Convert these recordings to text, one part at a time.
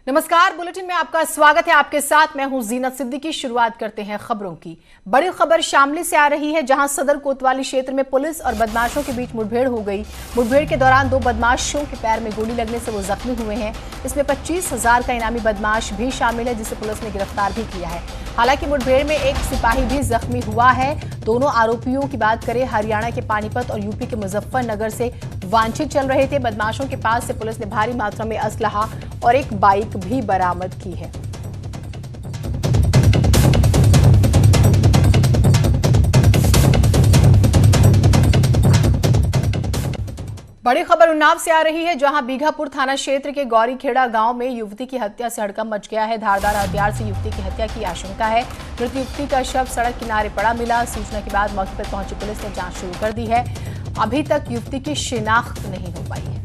नमस्कार, बुलेटिन में आपका स्वागत है। आपके साथ मैं हूं जीनत सिद्दीकी। शुरुआत करते हैं खबरों की। बड़ी खबर शामली से आ रही है, जहां सदर कोतवाली क्षेत्र में पुलिस और बदमाशों के बीच मुठभेड़ हो गई। मुठभेड़ के दौरान 2 बदमाशों के पैर में गोली लगने से वो जख्मी हुए हैं। इसमें 25,000 का इनामी बदमाश भी शामिल है, जिसे पुलिस ने गिरफ्तार भी किया है। हालांकि मुठभेड़ में एक सिपाही भी जख्मी हुआ है। दोनों आरोपियों की बात करें, हरियाणा के पानीपत और यूपी के मुजफ्फरनगर से वांछित चल रहे थे। बदमाशों के पास से पुलिस ने भारी मात्रा में असलहा और एक बाइक भी बरामद की है। बड़ी खबर उन्नाव से आ रही है, जहां बीघापुर थाना क्षेत्र के गौरीखेड़ा गांव में युवती की हत्या से हड़कंप मच गया है। धारदार हथियार से युवती की हत्या की आशंका है। मृत युवती का शव सड़क किनारे पड़ा मिला। सूचना के बाद मौके पर पहुंची पुलिस ने जांच शुरू कर दी है। अभी तक युवती की शिनाख्त नहीं हो पाई है।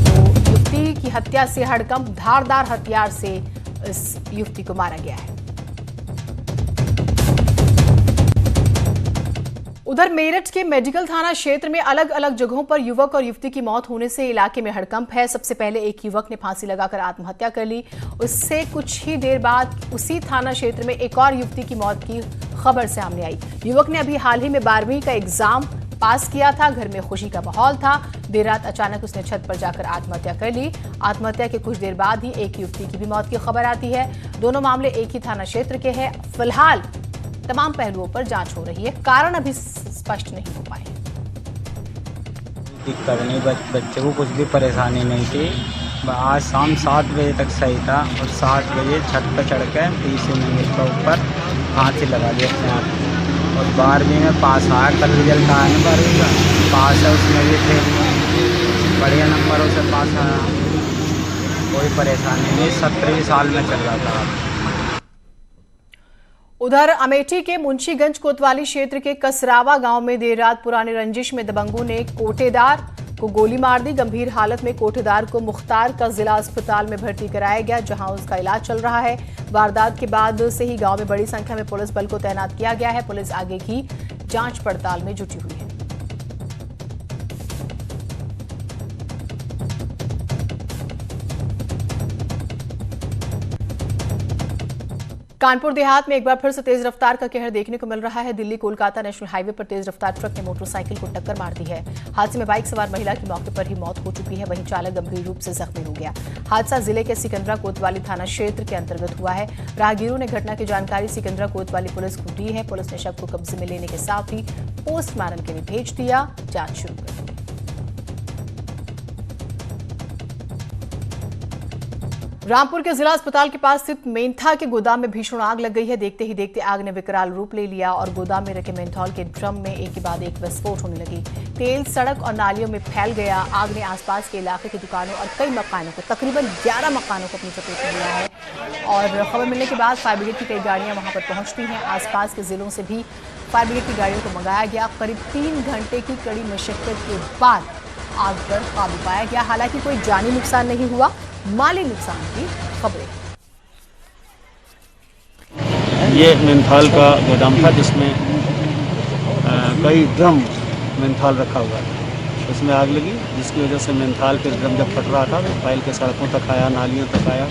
तो युवती की हत्या से हड़कंप, धारदार हथियार से इस युवती को मारा गया है। उधर मेरठ के मेडिकल थाना क्षेत्र में अलग अलग जगहों पर युवक और युवती की मौत होने से इलाके में हड़कंप है। सबसे पहले एक युवक ने फांसी लगाकर आत्महत्या कर ली। उससे कुछ ही देर बाद उसी थाना क्षेत्र में एक और युवती की मौत की खबर सामने आई। युवक ने अभी हाल ही में 12वीं का एग्जाम पास किया था। घर में खुशी का माहौल था। देर रात अचानक उसने छत पर जाकर आत्महत्या कर ली। आत्महत्या के कुछ देर बाद ही एक युवती की भी मौत की खबर आती है। दोनों मामले एक ही थाना क्षेत्र के हैं। फिलहाल तमाम पहलुओं पर जांच हो रही है। कारण अभी स्पष्ट नहीं हो पाए। दिक्कत नहीं, बच्चे को कुछ भी परेशानी नहीं थी। आज शाम 7 बजे तक सही था और 7 बजे छत पर चढ़ के 30 मंजिल के ऊपर फांसी लगा दी अपने आप। और 12वीं में पास आया, कल रिजल्ट आया ना 12वीं का, पास है, उसमें भी थे, बढ़िया नंबरों से पास आया। कोई परेशानी नहीं, 17वीं साल में चल रहा था। उधर अमेठी के मुंशीगंज कोतवाली क्षेत्र के कसरावा गांव में देर रात पुराने रंजिश में दबंगों ने कोटेदार को गोली मार दी। गंभीर हालत में कोटेदार को मुख्तार का जिला अस्पताल में भर्ती कराया गया, जहां उसका इलाज चल रहा है। वारदात के बाद से ही गांव में बड़ी संख्या में पुलिस बल को तैनात किया गया है। पुलिस आगे की जांच पड़ताल में जुटी हुई है। कानपुर देहात में एक बार फिर से तेज रफ्तार का कहर देखने को मिल रहा है। दिल्ली कोलकाता नेशनल हाईवे पर तेज रफ्तार ट्रक ने मोटरसाइकिल को टक्कर मार दी है। हादसे में बाइक सवार महिला की मौके पर ही मौत हो चुकी है, वहीं चालक गंभीर रूप से जख्मी हो गया। हादसा जिले के सिकंदरा कोतवाली थाना क्षेत्र के अंतर्गत हुआ है। राहगीरों ने घटना की जानकारी सिकंदरा कोतवाली पुलिस को दी है। पुलिस ने शव को कब्जे में लेने के साथ ही पोस्टमार्टम के लिए भेज दिया। जांच शुरू कर दी। रामपुर के जिला अस्पताल के पास स्थित मेंथा के गोदाम में भीषण आग लग गई है। देखते ही देखते आग ने विकराल रूप ले लिया और गोदाम में रखे मेंथॉल के ड्रम में एक के बाद एक विस्फोट होने लगी। तेल सड़क और नालियों में फैल गया। आग ने आसपास के इलाके की दुकानों और कई मकानों को, तकरीबन 11 मकानों को अपनी चपेट में लिया है। और खबर मिलने के बाद फायर ब्रिगेड की कई गाड़ियां वहां पर पहुंचती हैं। आसपास के जिलों से भी फायर ब्रिगेड की गाड़ियों को मंगाया गया। करीब 3 घंटे की कड़ी मशक्कत के बाद आग पर काबू पाया गया। हालांकि कोई जानी नुकसान नहीं हुआ, माली नुकसान की खबरें। ये मेंथॉल का गोदाम था, जिसमें कई ड्रम मेंथॉल रखा हुआ था। उसमें आग लगी, जिसकी वजह से मेंथॉल के ड्रम जब फट रहा था तो फैल के सड़कों तक आया, नालियों तक आया।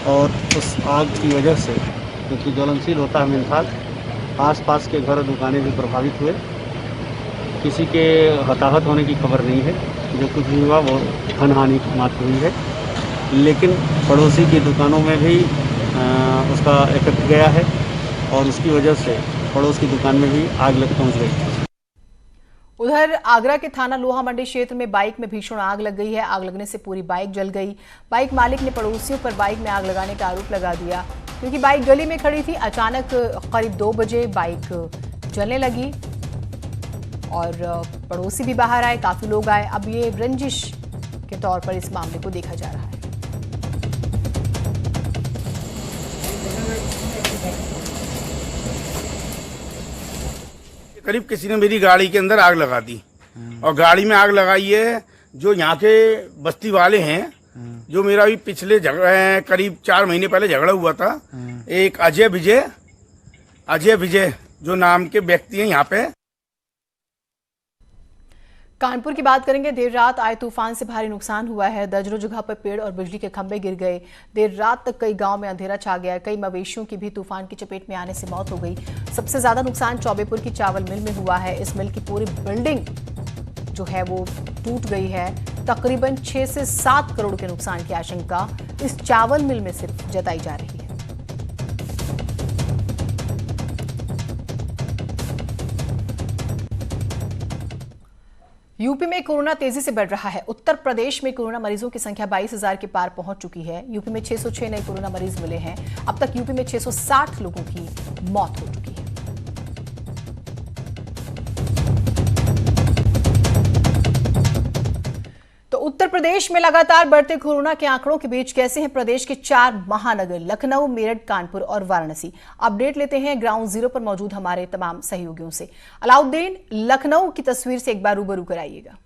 और उस आग की वजह से, क्योंकि ज्वलनशील होता है मेंथॉल, आसपास के घर और दुकानें भी प्रभावित हुए। किसी के हताहत होने की खबर नहीं है। जो कुछ भी हुआ वो धन हानि मात्र हुई है, लेकिन पड़ोसी की दुकानों में भी उसका इफेक्ट गया है और उसकी वजह से पड़ोस की दुकान में भी आग लग पहुंच गई। उधर आगरा के थाना लोहा मंडी क्षेत्र में बाइक में भीषण आग लग गई है। आग लगने से पूरी बाइक जल गई। बाइक मालिक ने पड़ोसियों पर बाइक में आग लगाने का आरोप लगा दिया, क्योंकि बाइक गली में खड़ी थी। अचानक करीब 2 बजे बाइक जलने लगी और पड़ोसी भी बाहर आए, काफी लोग आए। अब ये रंजिश के तौर पर इस मामले को देखा जा रहा है। करीब किसी ने मेरी गाड़ी के अंदर आग लगा दी और गाड़ी में आग लगाई है। जो यहाँ के बस्ती वाले हैं, जो मेरा भी पिछले करीब 4 महीने पहले झगड़ा हुआ था, एक अजय विजय जो नाम के व्यक्ति हैं यहाँ पे। कानपुर की बात करेंगे। देर रात आए तूफान से भारी नुकसान हुआ है। दर्जनों जगह पर पेड़ और बिजली के खंभे गिर गए। देर रात तक कई गांव में अंधेरा छा गया। कई मवेशियों की भी तूफान की चपेट में आने से मौत हो गई। सबसे ज्यादा नुकसान चौबेपुर की चावल मिल में हुआ है। इस मिल की पूरी बिल्डिंग जो है वो टूट गई है। तकरीबन 6 से 7 करोड़ के नुकसान की आशंका इस चावल मिल में सिर्फ जताई जा रही है। यूपी में कोरोना तेजी से बढ़ रहा है। उत्तर प्रदेश में कोरोना मरीजों की संख्या 22,000 के पार पहुंच चुकी है। यूपी में 606 नए कोरोना मरीज मिले हैं। अब तक यूपी में 660 लोगों की मौत हो चुकी है। तो उत्तर प्रदेश में लगातार बढ़ते कोरोना के आंकड़ों के बीच कैसे हैं प्रदेश के 4 महानगर लखनऊ, मेरठ, कानपुर और वाराणसी। अपडेट लेते हैं ग्राउंड जीरो पर मौजूद हमारे तमाम सहयोगियों से। अलाउद्दीन, लखनऊ की तस्वीर से एक बार रूबरू कराइएगा।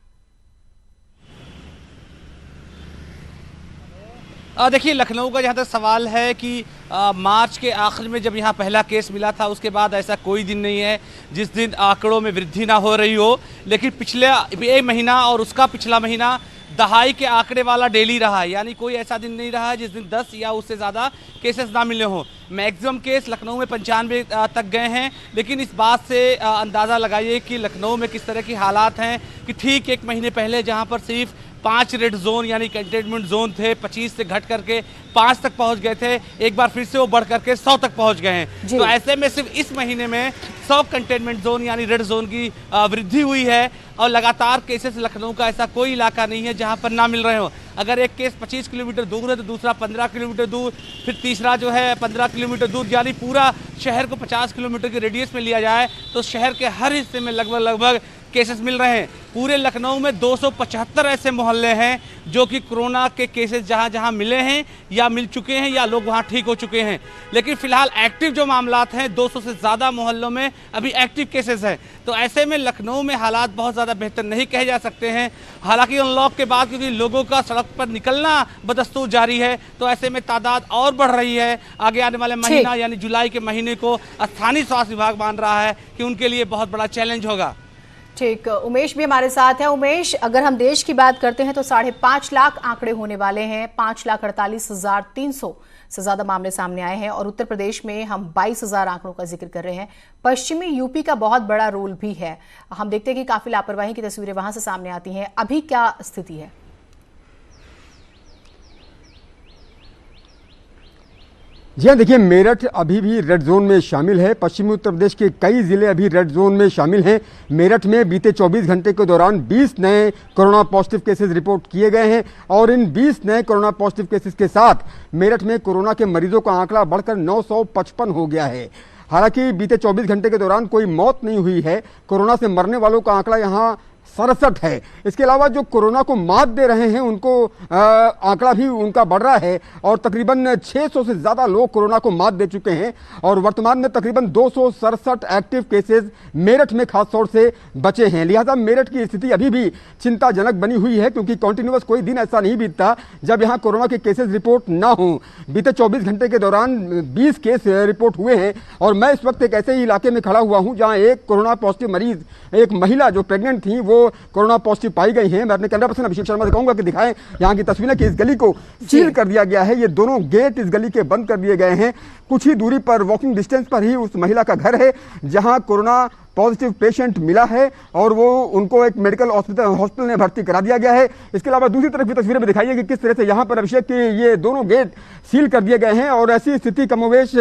देखिए, लखनऊ का जहाँ तक सवाल है कि मार्च के आखिर में जब यहाँ पहला केस मिला था, उसके बाद ऐसा कोई दिन नहीं है जिस दिन आंकड़ों में वृद्धि ना हो रही हो। लेकिन पिछले एक महीना और उसका पिछला महीना दहाई के आंकड़े वाला डेली रहा है। यानी कोई ऐसा दिन नहीं रहा है जिस दिन 10 या उससे ज़्यादा केसेस ना मिले हों। मैक्सिमम केस लखनऊ में 95 तक गए हैं। लेकिन इस बात से अंदाज़ा लगाइए कि लखनऊ में किस तरह की हालात हैं कि ठीक एक महीने पहले जहाँ पर सिर्फ 5 रेड जोन यानी कंटेनमेंट जोन थे, 25 से घट करके 5 तक पहुंच गए थे। एक बार फिर से वो बढ़ करके 100 तक पहुंच गए हैं। तो ऐसे में सिर्फ इस महीने में 100 कंटेनमेंट जोन यानी रेड जोन की वृद्धि हुई है। और लगातार केसेस लखनऊ का ऐसा कोई इलाका नहीं है जहां पर ना मिल रहे हो। अगर एक केस 25 किलोमीटर दूर है तो दूसरा 15 किलोमीटर दूर, फिर तीसरा जो है 15 किलोमीटर दूर। यानी पूरा शहर को 50 किलोमीटर के रेडियस में लिया जाए तो शहर के हर हिस्से में लगभग केसेस मिल रहे हैं। पूरे लखनऊ में 275 ऐसे मोहल्ले हैं जो कि कोरोना के केसेस जहां जहां मिले हैं या मिल चुके हैं या लोग वहां ठीक हो चुके हैं। लेकिन फिलहाल एक्टिव जो मामलात हैं 200 से ज़्यादा मोहल्लों में अभी एक्टिव केसेस हैं। तो ऐसे में लखनऊ में हालात बहुत ज़्यादा बेहतर नहीं कहे जा सकते हैं। हालांकि अनलॉक के बाद क्योंकि लोगों का सड़क पर निकलना बदस्तूर जारी है, तो ऐसे में तादाद और बढ़ रही है। आगे आने वाले महीना यानी जुलाई के महीने को स्थानीय स्वास्थ्य विभाग मान रहा है कि उनके लिए बहुत बड़ा चैलेंज होगा। ठीक, उमेश भी हमारे साथ है। उमेश, अगर हम देश की बात करते हैं तो 5.5 लाख आंकड़े होने वाले हैं। 5,48,300 से ज्यादा मामले सामने आए हैं और उत्तर प्रदेश में हम 22,000 आंकड़ों का जिक्र कर रहे हैं। पश्चिमी यूपी का बहुत बड़ा रोल भी है। हम देखते हैं कि काफी लापरवाही की तस्वीरें वहां से सामने आती हैं। अभी क्या स्थिति है? जी हाँ, देखिए, मेरठ अभी भी रेड जोन में शामिल है। पश्चिमी उत्तर प्रदेश के कई जिले अभी रेड जोन में शामिल हैं। मेरठ में बीते 24 घंटे के दौरान 20 नए कोरोना पॉजिटिव केसेस रिपोर्ट किए गए हैं और इन 20 नए कोरोना पॉजिटिव केसेस के साथ मेरठ में कोरोना के मरीजों का आंकड़ा बढ़कर 955 हो गया है। हालांकि बीते 24 घंटे के दौरान कोई मौत नहीं हुई है। कोरोना से मरने वालों का आंकड़ा यहाँ 67 है। इसके अलावा जो कोरोना को मात दे रहे हैं उनको आंकड़ा भी उनका बढ़ रहा है और तकरीबन 600 से ज़्यादा लोग कोरोना को मात दे चुके हैं और वर्तमान में तकरीबन 267 एक्टिव केसेस मेरठ में खास तौर से बचे हैं। लिहाजा मेरठ की स्थिति अभी भी चिंताजनक बनी हुई है क्योंकि कंटिन्यूअस कोई दिन ऐसा नहीं बीतता जब यहाँ कोरोना के केसेस रिपोर्ट ना हों। बीते 24 घंटे के दौरान 20 केस रिपोर्ट हुए हैं और मैं इस वक्त एक ऐसे ही इलाके में खड़ा हुआ हूँ जहाँ एक कोरोना पॉजिटिव मरीज, एक महिला जो प्रेग्नेंट थी, वो कोरोना पॉजिटिव पाई गई हैं। मैं अपने कैमरा पर्सन अभिषेक शर्मा से कहूंगा कि दिखाएं यहाँ की तस्वीरें कि इस गली को सील कर दिया गया है। ये दोनों गेट इस गली के बंद कर दिए गए हैं। कुछ ही दूरी पर वॉकिंग डिस्टेंस पर ही उस महिला का घर है जहां कोरोना पॉजिटिव पेशेंट मिला है और वो उनको एक मेडिकल हॉस्पिटल में भर्ती करा दिया गया है। इसके अलावा दूसरी तरफ की तस्वीरें में दिखाइए कि किस तरह से यहाँ पर अभिषेक के ये दोनों गेट सील कर दिए गए हैं और ऐसी स्थिति कमोवेश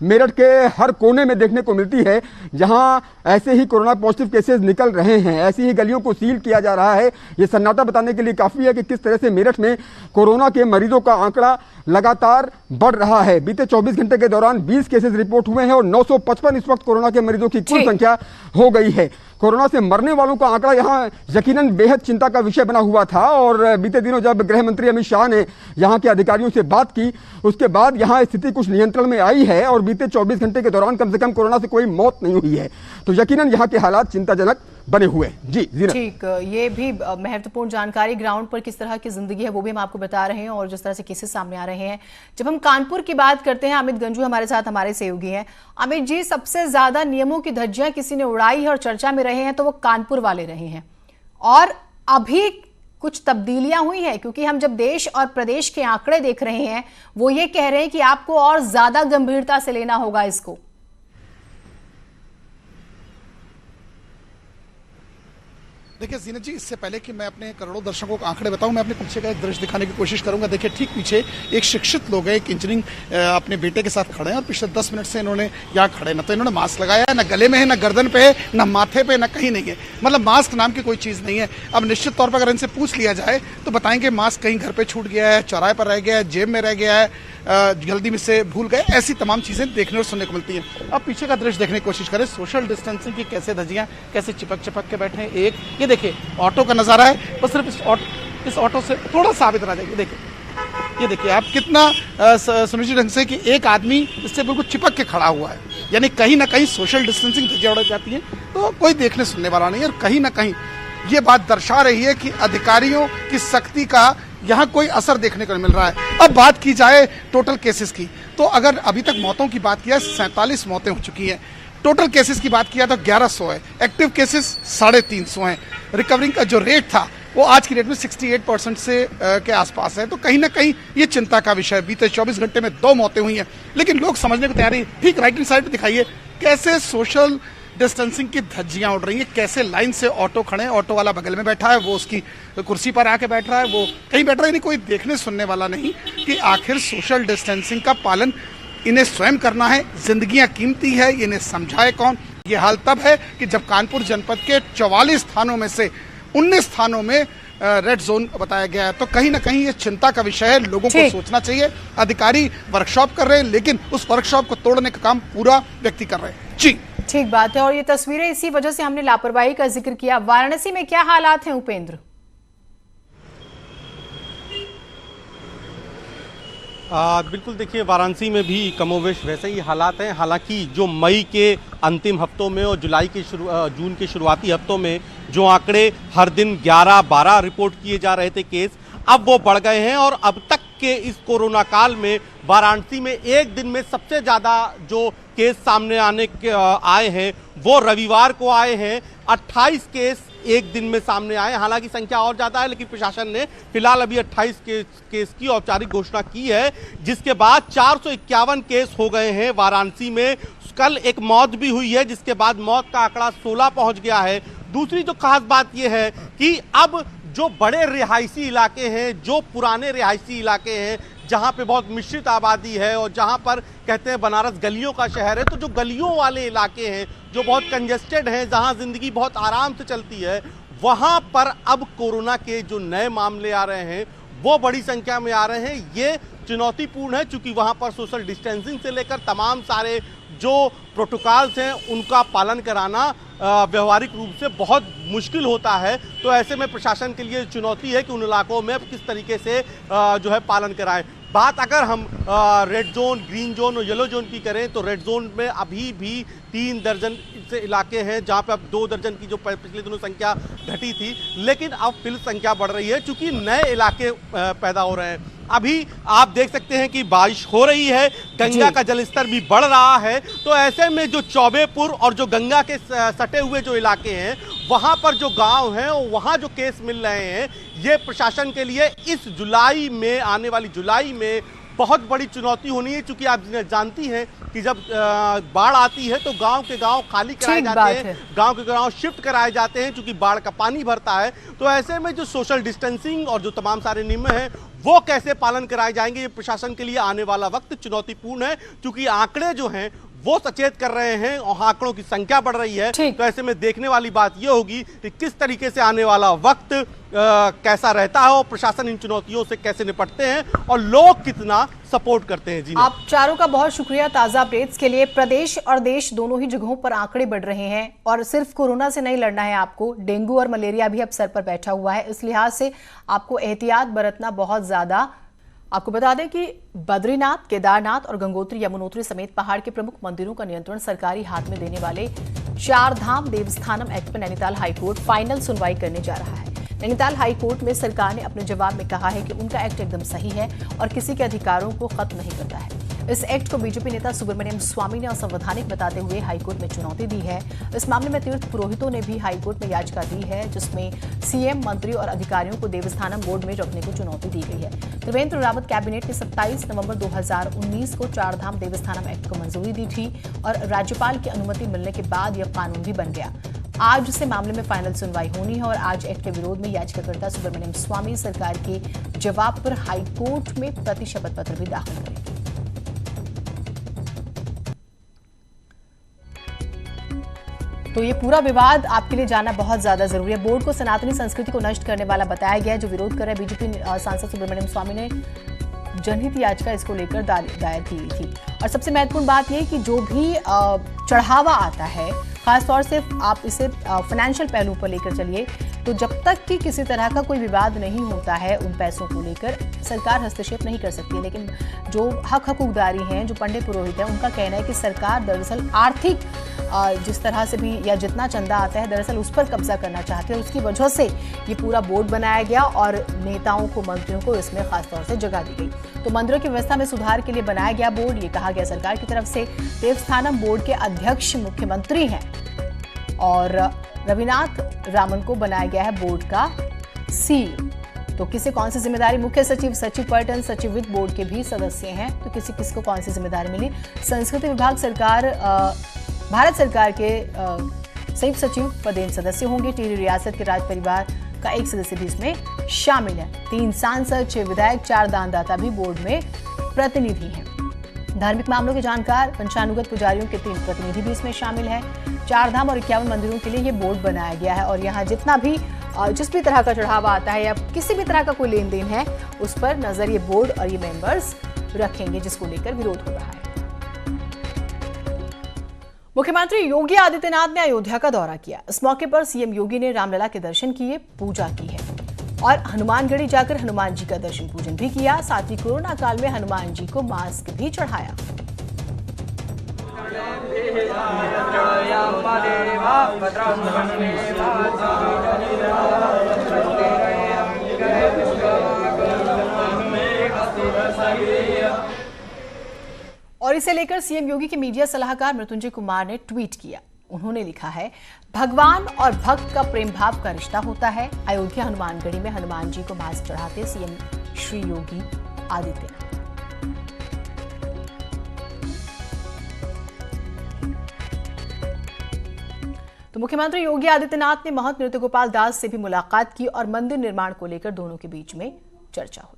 मेरठ के हर कोने में देखने को मिलती है जहाँ ऐसे ही कोरोना पॉजिटिव केसेस निकल रहे हैं। ऐसी ही गलियों को सील किया जा रहा है। ये सन्नाटा बताने के लिए काफ़ी है कि किस तरह से मेरठ में कोरोना के मरीजों का आंकड़ा लगातार बढ़ रहा है। बीते 24 घंटे के दौरान 20 केसेस रिपोर्ट हुए हैं और 955 इस वक्त कोरोना के मरीजों की कुल संख्या हो गई है। कोरोना से मरने वालों का आंकड़ा यहाँ यकीनन बेहद चिंता का विषय बना हुआ था और बीते दिनों जब गृह मंत्री अमित शाह ने यहाँ के अधिकारियों से बात की उसके बाद यहाँ स्थिति कुछ नियंत्रण में आई है और बीते 24 घंटे के दौरान कम से कम कोरोना से कोई मौत नहीं हुई है। तो यकीनन यहाँ के हालात चिंताजनक बने हुए हैं। जी जीना। ठीक, ये भी महत्वपूर्ण जानकारी। ग्राउंड पर किस तरह की जिंदगी है वो भी हम आपको बता रहे हैं और जिस तरह से केसेस सामने आ रहे हैं। जब हम कानपुर की बात करते हैं, अमित गंजू हमारे साथ हमारे सहयोगी हैं। अमित जी, सबसे ज्यादा नियमों की धज्जियां किसी ने उड़ाई है और चर्चा में रहे हैं तो वो कानपुर वाले रहे हैं और अभी कुछ तब्दीलियां हुई हैं, क्योंकि हम जब देश और प्रदेश के आंकड़े देख रहे हैं वो ये कह रहे हैं कि आपको और ज्यादा गंभीरता से लेना होगा इसको। देखिए जीनत जी, इससे पहले कि मैं अपने करोड़ों दर्शकों को आंकड़े बताऊं, मैं अपने पीछे का एक दृश्य दिखाने की कोशिश करूंगा। देखिए ठीक पीछे एक शिक्षित लोग हैं, एक इंजीनियरिंग अपने बेटे के साथ खड़े हैं और पिछले 10 मिनट से इन्होंने यहाँ खड़े, ना तो इन्होंने मास्क लगाया है, ना गले में है, ना गर्दन पे है, ना माथे पे, ना कहीं नहीं है। मतलब मास्क नाम की कोई चीज़ नहीं है। अब निश्चित तौर पर अगर इनसे पूछ लिया जाए तो बताएंगे मास्क कहीं घर पर छूट गया है, चौराहे पर रह गया है, जेब में रह गया है, जल्दी में से भूल गए, ऐसी तमाम चीज़ें देखने और सुनने को मिलती हैं। अब पीछे का दृश्य देखने की कोशिश करें, सोशल डिस्टेंसिंग की कैसे धज्जियाँ कैसे चिपक के बैठे हैं। एक ये देखिए ऑटो का नज़ारा है, बस सिर्फ इस ऑटो से थोड़ा साबित रह जाएगी। देखिए ये देखिए आप कितना सुनिश्चित ढंग से कि एक आदमी इससे बिल्कुल चिपक के खड़ा हुआ है, यानी कहीं ना कहीं सोशल डिस्टेंसिंग धज्जियाँ उड़ जाती हैं तो कोई देखने सुनने वाला नहीं है। और कहीं ना कहीं ये बात दर्शा रही है कि अधिकारियों की सख्ती का यहाँ कोई असर देखने को मिल रहा है। अब बात की जाए टोटल केसेस की, तो अगर अभी तक मौतों की बात किया 47 मौतें हो चुकी हैं। टोटल केसेस की बात किया तो 1100 है, एक्टिव केसेस 350 हैं। रिकवरिंग का जो रेट था वो आज की डेट में 68% से के आसपास है। तो कहीं ना कहीं ये चिंता का विषय है। बीते 24 घंटे में 2 मौतें हुई हैं, लेकिन लोग समझने को तैयार हैं। ठीक राइट हैंड साइड पे दिखाइए कैसे सोशल डिस्टेंसिंग की धज्जियां उड़ रही हैं, कैसे लाइन से ऑटो खड़े हैं, ऑटो वाला बगल में बैठा है, वो उसकी कुर्सी पर आके बैठ रहा है, वो कहीं बैठ रहा है, नहीं कोई देखने सुनने वाला नहीं कि आखिर सोशल डिस्टेंसिंग का पालन इन्हें स्वयं करना है। जिंदगियां कीमती है, इन्हें समझाए कौन। ये हाल तब है कि जब कानपुर जनपद के 44 थानों में से 19 थानों में रेड जोन बताया गया है। तो कहीं ना कहीं ये चिंता का विषय है, लोगों को सोचना चाहिए। अधिकारी वर्कशॉप कर रहे हैं, लेकिन उस वर्कशॉप को तोड़ने का काम पूरा व्यक्ति कर रहे हैं। जी ठीक बात है, और ये तस्वीरें इसी वजह से हमने लापरवाही का जिक्र किया। वाराणसी में क्या हालात हैं उपेंद्र? बिल्कुल, देखिए वाराणसी में भी कमोवेश वैसे ही हालात हैं। हालांकि जो मई के अंतिम हफ्तों में और जुलाई के जून के शुरुआती हफ्तों में जो आंकड़े हर दिन 11-12 रिपोर्ट किए जा रहे थे केस, अब वो बढ़ गए हैं। और अब तक के इस कोरोना काल में वाराणसी में एक दिन में सबसे ज़्यादा जो केस सामने आए हैं वो रविवार को आए हैं। 28 केस एक दिन में सामने आए। हालांकि संख्या और ज़्यादा है, लेकिन प्रशासन ने फिलहाल अभी 28 केस की औपचारिक घोषणा की है, जिसके बाद 451 केस हो गए हैं वाराणसी में। कल एक मौत भी हुई है, जिसके बाद मौत का आंकड़ा 16 पहुंच गया है। दूसरी जो खास बात यह है कि अब जो बड़े रिहायशी इलाके हैं, जो पुराने रिहायशी इलाके हैं, जहां पे बहुत मिश्रित आबादी है और जहां पर कहते हैं बनारस गलियों का शहर है, तो जो गलियों वाले इलाके हैं जो बहुत कंजेस्टेड हैं, जहां जिंदगी बहुत आराम से चलती है, वहां पर अब कोरोना के जो नए मामले आ रहे हैं वो बड़ी संख्या में आ रहे हैं। ये चुनौतीपूर्ण है, क्योंकि वहां पर सोशल डिस्टेंसिंग से लेकर तमाम सारे जो प्रोटोकॉल्स हैं उनका पालन कराना व्यवहारिक रूप से बहुत मुश्किल होता है। तो ऐसे में प्रशासन के लिए चुनौती है कि उन इलाकों में किस तरीके से जो है पालन कराएं। बात अगर हम रेड जोन, ग्रीन जोन और येलो जोन की करें, तो रेड जोन में अभी भी 3 दर्जन से इलाके हैं, जहां पे अब 2 दर्जन की जो पिछले दिनों संख्या घटी थी, लेकिन अब फिर संख्या बढ़ रही है, क्योंकि नए इलाके पैदा हो रहे हैं। अभी आप देख सकते हैं कि बारिश हो रही है, गंगा का जलस्तर भी बढ़ रहा है। तो ऐसे में जो चौबेपुर और जो गंगा के सटे हुए जो इलाके हैं, वहां पर जो गांव हैं और वहां जो केस मिल रहे हैं, ये प्रशासन के लिए इस जुलाई में, आने वाली जुलाई में बहुत बड़ी चुनौती होनी है। क्योंकि आप जानती हैं कि जब बाढ़ आती है तो गांव के गांव खाली कराए जाते हैं, गांव के गांव शिफ्ट कराए जाते हैं, क्योंकि बाढ़ का पानी भरता है। तो ऐसे में जो सोशल डिस्टेंसिंग और जो तमाम सारे नियम हैं वो कैसे पालन कराए जाएंगे, ये प्रशासन के लिए आने वाला वक्त चुनौतीपूर्ण है। क्योंकि आंकड़े जो हैं वो सचेत कर रहे हैं और आंकड़ों की संख्या बढ़ रही है। तो ऐसे में देखने वाली बात यह होगी कि किस तरीके से आने वाला वक्त कैसा रहता है और प्रशासन इन चुनौतियों से कैसे निपटते हैं और लोग कितना सपोर्ट करते हैं। जी, आप चारों का बहुत शुक्रिया ताजा अपडेट्स के लिए। प्रदेश और देश दोनों ही जगहों पर आंकड़े बढ़ रहे हैं और सिर्फ कोरोना से नहीं लड़ना है आपको, डेंगू और मलेरिया भी अब सर पर बैठा हुआ है। इस लिहाज से आपको एहतियात बरतना बहुत ज्यादा। आपको बता दें कि बद्रीनाथ, केदारनाथ और गंगोत्री, यमुनोत्री समेत पहाड़ के प्रमुख मंदिरों का नियंत्रण सरकारी हाथ में देने वाले 4 धाम देवस्थानम एक्ट पर नैनीताल हाईकोर्ट फाइनल सुनवाई करने जा रहा है। नैनीताल हाईकोर्ट में सरकार ने अपने जवाब में कहा है कि उनका एक्ट एकदम सही है और किसी के अधिकारों को खत्म नहीं करता है। इस एक्ट को बीजेपी नेता सुब्रमण्यम स्वामी ने असंवैधानिक बताते हुए हाईकोर्ट में चुनौती दी है। इस मामले में तीर्थ पुरोहितों ने भी हाईकोर्ट में याचिका दी है, जिसमें सीएम, मंत्री और अधिकारियों को देवस्थानम बोर्ड में रखने को चुनौती दी गई है। त्रिवेंद्र रावत कैबिनेट ने 27 नवंबर 2019 को चारधाम देवस्थानम एक्ट को मंजूरी दी थी और राज्यपाल की अनुमति मिलने के बाद यह कानून भी बन गया। आज से मामले में फाइनल सुनवाई होनी है और आज एक्ट के विरोध में याचिकाकर्ता सुब्रमण्यम स्वामी सरकार के जवाब पर हाईकोर्ट में प्रति शपथ पत्र भी दाखिल करेंगे। तो ये पूरा विवाद आपके लिए जानना बहुत ज्यादा जरूरी है। बोर्ड को सनातनी संस्कृति को नष्ट करने वाला बताया गया है। जो विरोध कर रहे हैं बीजेपी सांसद सुब्रमण्यम स्वामी ने जनहित याचिका इसको लेकर दायर की थी। और सबसे महत्वपूर्ण बात यह कि जो भी चढ़ावा आता है, खासतौर से आप इसे फाइनेंशियल पहलू पर लेकर चलिए, तो जब तक कि किसी तरह का कोई विवाद नहीं होता है उन पैसों को लेकर सरकार हस्तक्षेप नहीं कर सकती है। लेकिन जो हकूकदारी हैं, जो पंडित पुरोहित हैं, उनका कहना है कि सरकार दरअसल आर्थिक जिस तरह से भी या जितना चंदा आता है दरअसल उस पर कब्जा करना चाहते हैं। उसकी वजह से ये पूरा बोर्ड बनाया गया और नेताओं को, मंत्रियों को इसमें खासतौर से जगह दी गई। तो मंदिरों की व्यवस्था में सुधार के लिए बनाया गया बोर्ड, ये कहा गया सरकार की तरफ से। देवस्थानम बोर्ड के अध्यक्ष मुख्यमंत्री हैं और रविनाथ रामन को बनाया गया है बोर्ड का सीईओ। तो किसे कौन सी जिम्मेदारी, मुख्य सचिव, सचिव पर्यटन, सचिव वित्त बोर्ड के भी सदस्य हैं। तो किसको कौन सी जिम्मेदारी मिली। संस्कृति विभाग भारत सरकार के संयुक्त सचिव पदेन सदस्य होंगे। टिहरी रियासत के राज परिवार का एक सदस्य भी इसमें शामिल है। 3 सांसद, 6 विधायक, 4 दानदाता भी बोर्ड में प्रतिनिधि हैं। धार्मिक मामलों के जानकार, पंचानुगत पुजारियों के 3 प्रतिनिधि भी इसमें शामिल हैं। 4 धाम और 51 मंदिरों के लिए ये बोर्ड बनाया गया है और यहाँ जितना भी जिस भी तरह का चढ़ावा आता है या किसी भी तरह का कोई लेन देन है, उस पर नजर ये बोर्ड और ये मेंबर्स रखेंगे, जिसको लेकर विरोध हो रहा है। मुख्यमंत्री योगी आदित्यनाथ ने अयोध्या का दौरा किया। इस मौके पर सीएम योगी ने रामलला के दर्शन किए, पूजा की है और हनुमानगढ़ी जाकर हनुमान जी का दर्शन पूजन भी किया। साथ ही कोरोना काल में हनुमान जी को मास्क भी चढ़ाया। और इसे लेकर सीएम योगी के मीडिया सलाहकार मृत्युंजय कुमार ने ट्वीट किया। उन्होंने लिखा है, भगवान और भक्त का प्रेम भाव का रिश्ता होता है। अयोध्या हनुमानगढ़ी में हनुमान जी को मास्क चढ़ाते सीएम श्री योगी आदित्यनाथ। तो मुख्यमंत्री योगी आदित्यनाथ ने महंत नृत्य गोपाल दास से भी मुलाकात की और मंदिर निर्माण को लेकर दोनों के बीच में चर्चा हुई।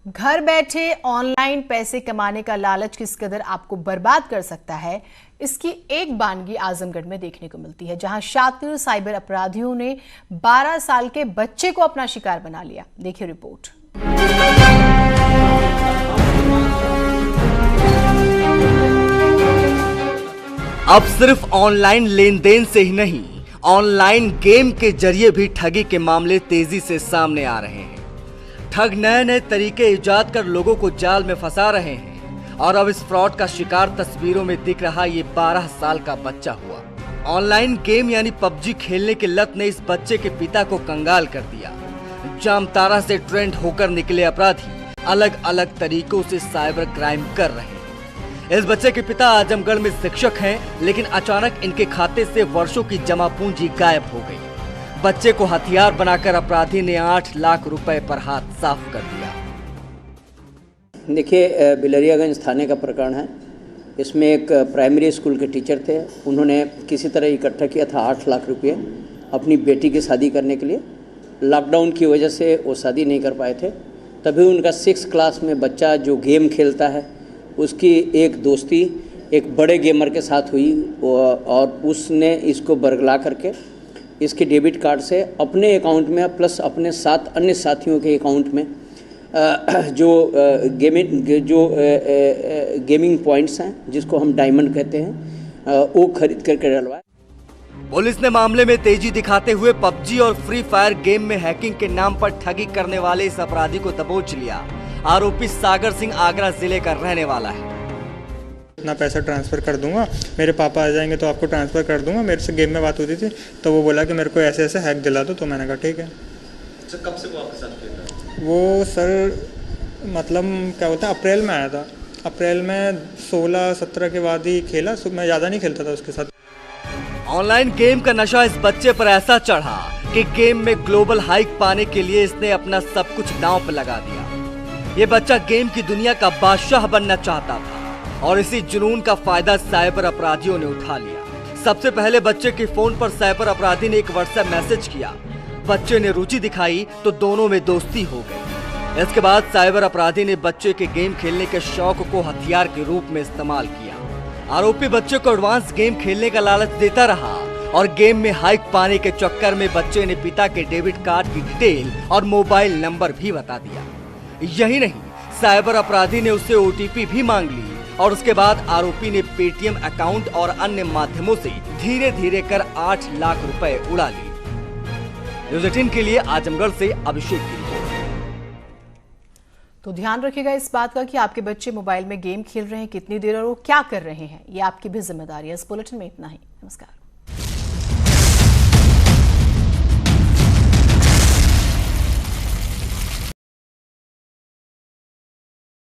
घर बैठे ऑनलाइन पैसे कमाने का लालच किस कदर आपको बर्बाद कर सकता है, इसकी एक बानगी आजमगढ़ में देखने को मिलती है, जहां शातिर साइबर अपराधियों ने 12 साल के बच्चे को अपना शिकार बना लिया। देखिए रिपोर्ट। अब सिर्फ ऑनलाइन लेन देन से ही नहीं, ऑनलाइन गेम के जरिए भी ठगी के मामले तेजी से सामने आ रहे हैं। ठग नए नए तरीके इजाद कर लोगों को जाल में फंसा रहे हैं और अब इस फ्रॉड का शिकार तस्वीरों में दिख रहा ये 12 साल का बच्चा हुआ। ऑनलाइन गेम यानी पबजी खेलने की लत ने इस बच्चे के पिता को कंगाल कर दिया। जामताड़ा से ट्रेंड होकर निकले अपराधी अलग अलग तरीकों से साइबर क्राइम कर रहे हैं। इस बच्चे के पिता आजमगढ़ में शिक्षक हैं, लेकिन अचानक इनके खाते से वर्षों की जमा पूंजी गायब हो गई। बच्चे को हथियार बनाकर अपराधी ने 8 लाख रुपए पर हाथ साफ कर दिया। देखिए, बिलरियागंज थाने का प्रकरण है। इसमें एक प्राइमरी स्कूल के टीचर थे, उन्होंने किसी तरह इकट्ठा किया था 8 लाख रुपये अपनी बेटी की शादी करने के लिए। लॉकडाउन की वजह से वो शादी नहीं कर पाए थे। तभी उनका 6th क्लास में बच्चा जो गेम खेलता है, उसकी एक दोस्ती एक बड़े गेमर के साथ हुई और उसने इसको बरगला करके इसके डेबिट कार्ड से अपने अकाउंट में प्लस अपने 7 अन्य साथियों के अकाउंट में जो गेमिंग पॉइंट्स हैं, जिसको हम डायमंड कहते हैं, वो खरीद करके डलवाए। पुलिस ने मामले में तेजी दिखाते हुए पबजी और फ्री फायर गेम में हैकिंग के नाम पर ठगी करने वाले इस अपराधी को दबोच लिया। आरोपी सागर सिंह आगरा जिले का रहने वाला है। इतना पैसा ट्रांसफ़र कर दूंगा, मेरे पापा आ जाएंगे तो आपको ट्रांसफ़र कर दूंगा। मेरे से गेम में बात होती थी तो वो बोला कि मेरे को ऐसे ऐसे हैक दिला दो, तो मैंने कहा ठीक है। अच्छा, कब से वो आपके साथ खेल रहा है? वो सर मतलब क्या बोलते हैं अप्रैल में आया था। अप्रैल में 16-17 के बाद ही खेला, मैं ज़्यादा नहीं खेलता था उसके साथ। ऑनलाइन गेम का नशा इस बच्चे पर ऐसा चढ़ा कि गेम में ग्लोबल हाइक पाने के लिए इसने अपना सब कुछ दांव पर लगा दिया। ये बच्चा गेम की दुनिया का बादशाह बनना चाहता था और इसी जुनून का फायदा साइबर अपराधियों ने उठा लिया। सबसे पहले बच्चे के फोन पर साइबर अपराधी ने एक व्हाट्सएप मैसेज किया। बच्चे ने रुचि दिखाई तो दोनों में दोस्ती हो गई। इसके बाद साइबर अपराधी ने बच्चे के गेम खेलने के शौक को हथियार के रूप में इस्तेमाल किया। आरोपी बच्चे को एडवांस गेम खेलने का लालच देता रहा और गेम में हाइक पाने के चक्कर में बच्चे ने पिता के डेबिट कार्ड की डिटेल और मोबाइल नंबर भी बता दिया। यही नहीं, साइबर अपराधी ने उससे ओटीपी भी मांग ली और उसके बाद आरोपी ने पेटीएम अकाउंट और अन्य माध्यमों से धीरे धीरे कर 8 लाख रुपए उड़ा लिए। न्यूज़ 18 के लिए आजमगढ़ से अभिषेक की रिपोर्ट। तो ध्यान रखिएगा इस बात का कि आपके बच्चे मोबाइल में गेम खेल रहे हैं कितनी देर और वो क्या कर रहे हैं, ये आपकी भी जिम्मेदारी है। इस बुलेटिन में इतना ही। नमस्कार।